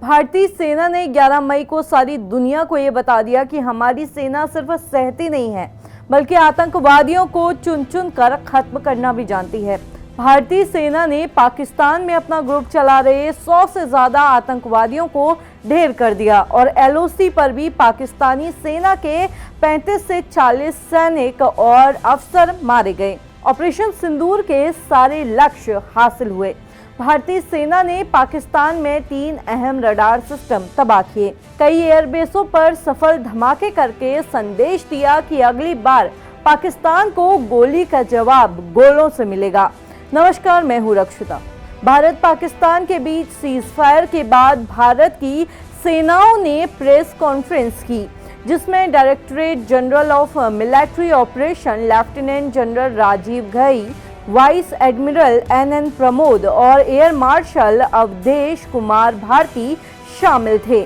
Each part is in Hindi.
भारतीय सेना ने 11 मई को सारी दुनिया को ये बता दिया कि हमारी सेना सिर्फ सहती नहीं है बल्कि आतंकवादियों को चुन चुन कर खत्म करना भी जानती है। भारतीय सेना ने पाकिस्तान में अपना ग्रुप चला रहे 100 से ज्यादा आतंकवादियों को ढेर कर दिया और एलओसी पर भी पाकिस्तानी सेना के 35 से 40 सैनिक और अफसर मारे गए। ऑपरेशन सिंदूर के सारे लक्ष्य हासिल हुए। भारतीय सेना ने पाकिस्तान में 3 अहम रडार सिस्टम तबाह किए। कई एयरबेसों पर सफल धमाके करके संदेश दिया कि अगली बार पाकिस्तान को गोली का जवाब गोलों से मिलेगा। नमस्कार, मैं हूं रक्षिता। भारत पाकिस्तान के बीच सीज फायर के बाद भारत की सेनाओं ने प्रेस कॉन्फ्रेंस की, जिसमें directorate general of military operation lieutenant general Rajiv Ghai, vice admiral N Pramod और एयर मार्शल अवधेश कुमार भारती शामिल थे।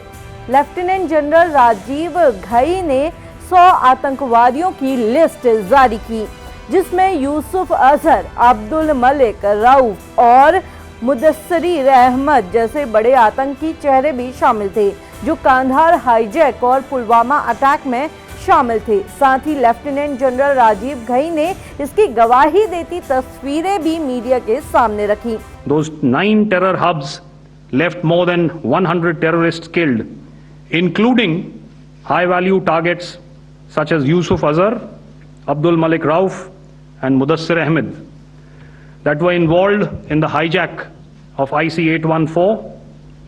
लेफ्टिनेंट जनरल राजीव घई ने 100 आतंकवादियों की लिस्ट जारी की, जिसमें यूसुफ अजहर, अब्दुल मलिक रऊफ और मुदस्सिर अहमद जैसे बड़े आतंकी चेहरे भी शामिल थे, जो कांधार हाईजैक और पुलवामा अटैक में शामिल थे। साथ ही लेफ्टिनेंट जनरल राजीव घई ने इसकी गवाही देती तस्वीरें भी मीडिया के सामने रखी। Those 9 terror hubs left more than 100 terrorists killed, including high-value targets such as Yusuf Azhar, Abdul Malik Rauf, and Mudassir Ahmed that were involved in the hijack of IC-814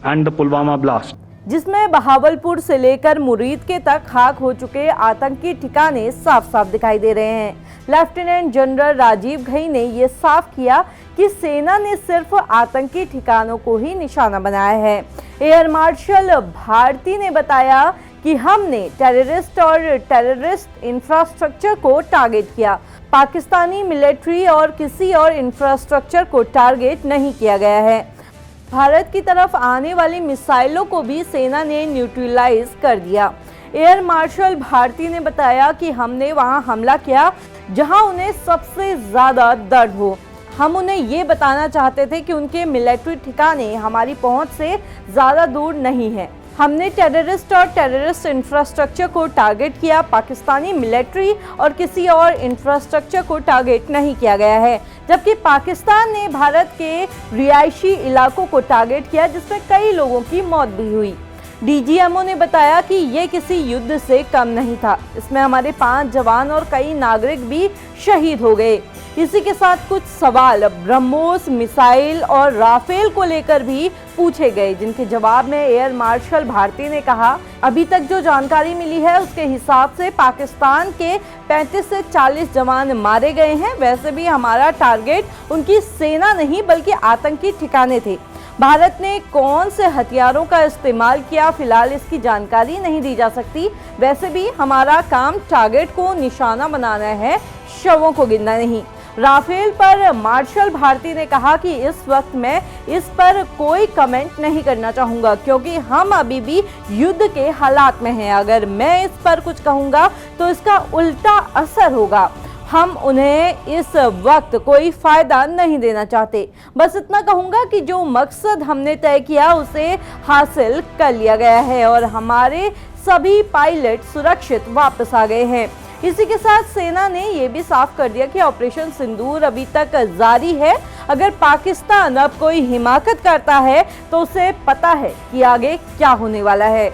and the Pulwama blast. जिसमें बहावलपुर से लेकर मुरीद के तक खाक हो चुके आतंकी ठिकाने साफ साफ दिखाई दे रहे हैं। लेफ्टिनेंट जनरल राजीव घई ने ये साफ किया कि सेना ने सिर्फ आतंकी ठिकानों को ही निशाना बनाया है। एयर मार्शल भारती ने बताया कि हमने टेररिस्ट और टेररिस्ट इंफ्रास्ट्रक्चर को टारगेट किया। पाकिस्तानी मिलिट्री और किसी और इंफ्रास्ट्रक्चर को टारगेट नहीं किया गया है। भारत की तरफ आने वाली मिसाइलों को भी सेना ने न्यूट्रलाइज कर दिया। एयर मार्शल भारती ने बताया कि हमने वहां हमला किया जहां उन्हें सबसे ज्यादा दर्द हो। हम उन्हें ये बताना चाहते थे कि उनके मिलिट्री ठिकाने हमारी पहुंच से ज्यादा दूर नहीं है। हमने टेररिस्ट और टेररिस्ट इंफ्रास्ट्रक्चर को टारगेट किया। पाकिस्तानी मिलिट्री और किसी और इंफ्रास्ट्रक्चर को टारगेट नहीं किया गया है, जबकि पाकिस्तान ने भारत के रिहायशी इलाकों को टारगेट किया, जिसमें कई लोगों की मौत भी हुई। डीजीएमओ ने बताया कि ये किसी युद्ध से कम नहीं था। इसमें हमारे 5 जवान और कई नागरिक भी शहीद हो गए। इसी के साथ कुछ सवाल ब्रह्मोस मिसाइल और राफेल को लेकर भी पूछे गए, जिनके जवाब में एयर मार्शल भारती ने कहा, अभी तक जो जानकारी मिली है उसके हिसाब से पाकिस्तान के 35 से 40 जवान मारे गए हैं। वैसे भी हमारा टारगेट उनकी सेना नहीं बल्कि आतंकी ठिकाने थे। भारत ने कौन से हथियारों का इस्तेमाल किया, फिलहाल इसकी जानकारी नहीं दी जा सकती। वैसे भी हमारा काम टारगेट को निशाना बनाना है, शवों को गिनना नहीं। राफेल पर मार्शल भारती ने कहा कि इस वक्त मैं इस पर कोई कमेंट नहीं करना चाहूँगा, क्योंकि हम अभी भी युद्ध के हालात में हैं। अगर मैं इस पर कुछ कहूँगा तो इसका उल्टा असर होगा। हम उन्हें इस वक्त कोई फायदा नहीं देना चाहते। बस इतना कहूँगा कि जो मकसद हमने तय किया उसे हासिल कर लिया गया है और हमारे सभी पायलट सुरक्षित वापस आ गए हैं। इसी के साथ सेना ने यह भी साफ कर दिया कि ऑपरेशन सिंदूर अभी तक जारी है। अगर पाकिस्तान अब कोई हिमाकत करता है तो उसे पता है कि आगे क्या होने वाला है।